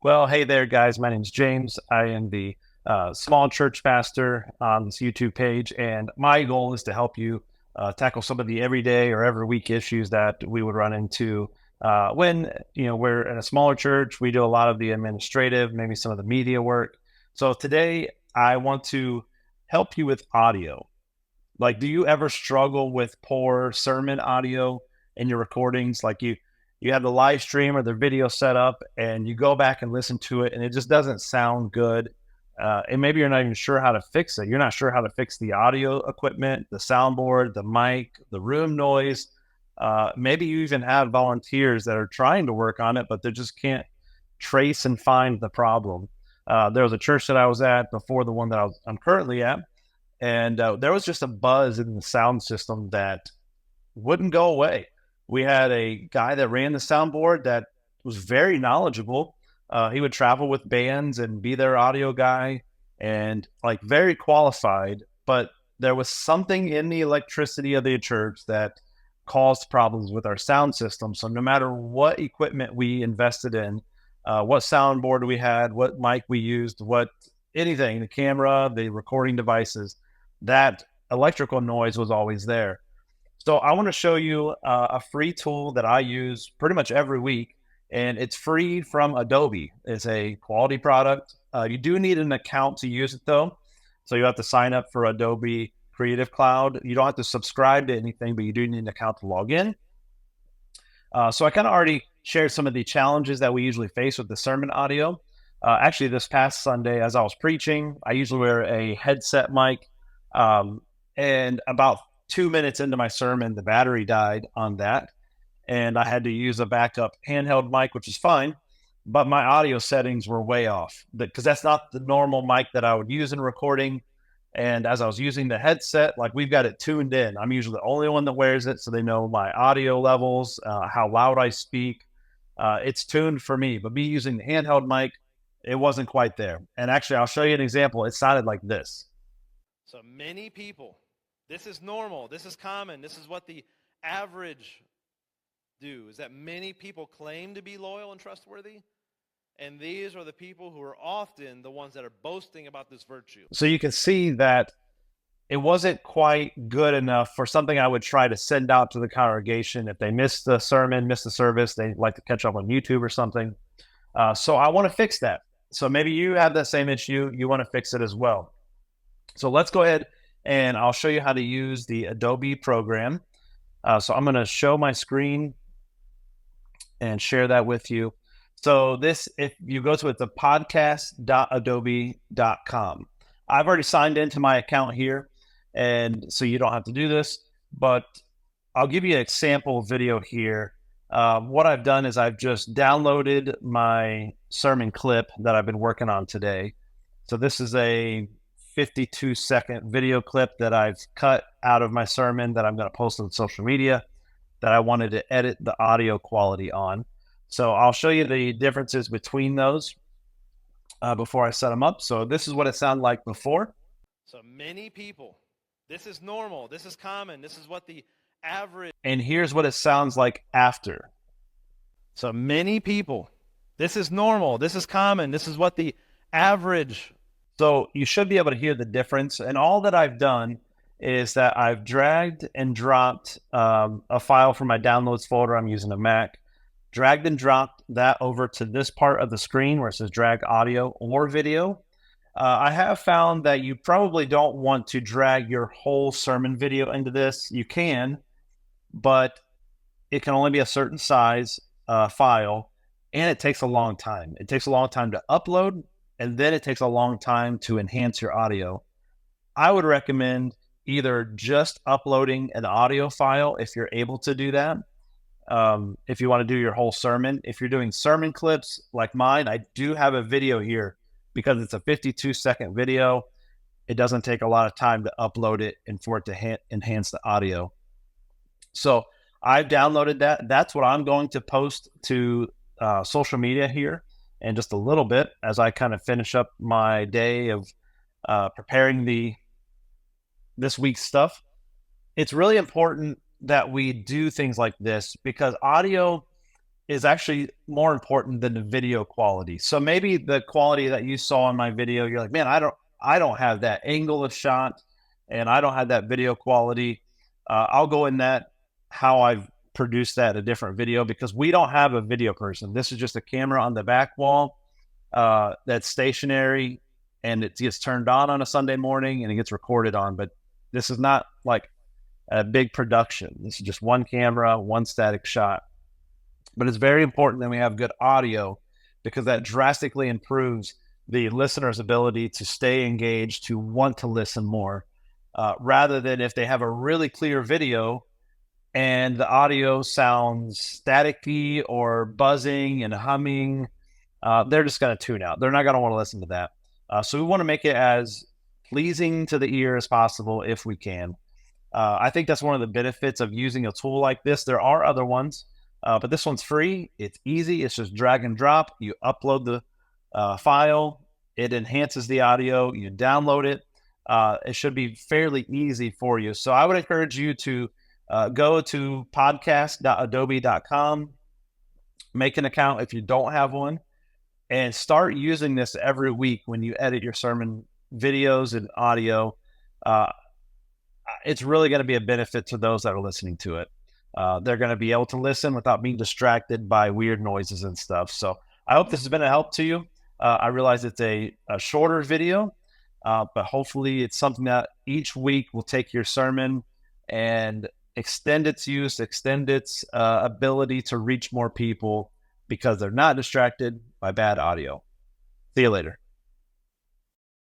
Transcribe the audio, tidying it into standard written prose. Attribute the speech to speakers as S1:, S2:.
S1: Well, hey there, guys. My name's James. I am the small church pastor on this YouTube page, and my goal is to help you tackle some of the everyday or every week issues that we would run into when we're in a smaller church. We do a lot of the administrative, maybe some of the media work. So today, I want to help you with audio. Like, do you ever struggle with poor sermon audio in your recordings? Like you have the live stream or the video set up and you go back and listen to it and it just doesn't sound good. And maybe you're not even sure how to fix it. You're not sure how to fix the audio equipment, the soundboard, the mic, the room noise. Maybe you even have volunteers that are trying to work on it, but they just can't trace and find the problem. There was a church that I was at before the one that I'm currently at, and there was just a buzz in the sound system that wouldn't go away. We had a guy that ran the soundboard that was very knowledgeable. He would travel with bands and be their audio guy and like very qualified, but there was something in the electricity of the church that caused problems with our sound system. So no matter what equipment we invested in, what soundboard we had, what mic we used, what anything, the camera, the recording devices, that electrical noise was always there. So I want to show you a free tool that I use pretty much every week, and it's free from Adobe. It's a quality product. You do need an account to use it though, so you have to sign up for Adobe Creative Cloud. You don't have to subscribe to anything, but you do need an account to log in. So I kind of already shared some of the challenges that we usually face with the sermon audio. Actually, this past Sunday, as I was preaching, I usually wear a headset mic, and about 2 minutes into my sermon, the battery died on that, and I had to use a backup handheld mic, which is fine, but my audio settings were way off because that's not the normal mic that I would use in recording. And as I was using the headset, like we've got it tuned in. I'm usually the only one that wears it, so they know my audio levels, how loud I speak. It's tuned for me, but me using the handheld mic, it wasn't quite there. And actually, I'll show you an example. It sounded like this.
S2: So many people, this is normal, this is common, this is what the average do, is that many people claim to be loyal and trustworthy, and these are the people who are often the ones that are boasting about this virtue.
S1: So you can see that it wasn't quite good enough for something I would try to send out to the congregation. If they missed the sermon, missed the service, they like to catch up on YouTube or something. So I want to fix that. So maybe you have that same issue. You want to fix it as well. So let's go ahead and I'll show you how to use the Adobe program. So I'm going to show my screen and share that with you. So this, if you go to it, the podcast.adobe.com. I've already signed into my account here, and so you don't have to do this, but I'll give you an example video here. What I've done is I've just downloaded my sermon clip that I've been working on today. So this is a 52-second video clip that I've cut out of my sermon that I'm going to post on social media that I wanted to edit the audio quality on. So I'll show you the differences between those before I set them up. So this is what it sounded like before.
S2: So many people, this is normal, this is common, this is what the average.
S1: And here's what it sounds like after.
S2: So many people, this is normal, this is common, this is what the average.
S1: So you should be able to hear the difference. And all that I've done is that I've dragged and dropped a file from my downloads folder. I'm using a Mac. Dragged and dropped that over to this part of the screen where it says drag audio or video. I have found that you probably don't want to drag your whole sermon video into this. You can, but it can only be a certain size file, and it takes a long time. It takes a long time to upload, and then it takes a long time to enhance your audio. I would recommend either just uploading an audio file if you're able to do that. If you want to do your whole sermon. If you're doing sermon clips like mine, I do have a video here because it's a 52-second video. It doesn't take a lot of time to upload it and for it to enhance the audio. So I've downloaded that. That's what I'm going to post to social media here in just a little bit as I kind of finish up my day of preparing this week's stuff. It's really important that we do things like this because audio is actually more important than the video quality. So maybe the quality that you saw in my video, you're like, man, I don't have that angle of shot, and I don't have that video quality. I'll go in that how I've produced that a different video because we don't have a video person. This is just a camera on the back wall that's stationary, and it gets turned on a Sunday morning and it gets recorded on. But this is not like a big production. This is just one camera, one static shot. But it's very important that we have good audio because that drastically improves the listener's ability to stay engaged, to want to listen more, rather than if they have a really clear video and the audio sounds staticky or buzzing and humming. They're just going to tune out. They're not going to want to listen to that. So we want to make it as pleasing to the ear as possible if we can. I think that's one of the benefits of using a tool like this. There are other ones, but this one's free. It's easy. It's just drag and drop. You upload the file. It enhances the audio. You download it. It should be fairly easy for you. So I would encourage you to go to podcast.adobe.com, make an account if you don't have one, and start using this every week when you edit your sermon videos and audio. It's really going to be a benefit to those that are listening to it. They're going to be able to listen without being distracted by weird noises and stuff. So I hope this has been a help to you. I realize it's a shorter video, but hopefully it's something that each week will take your sermon and extend its use, extend its ability to reach more people because they're not distracted by bad audio. See you later.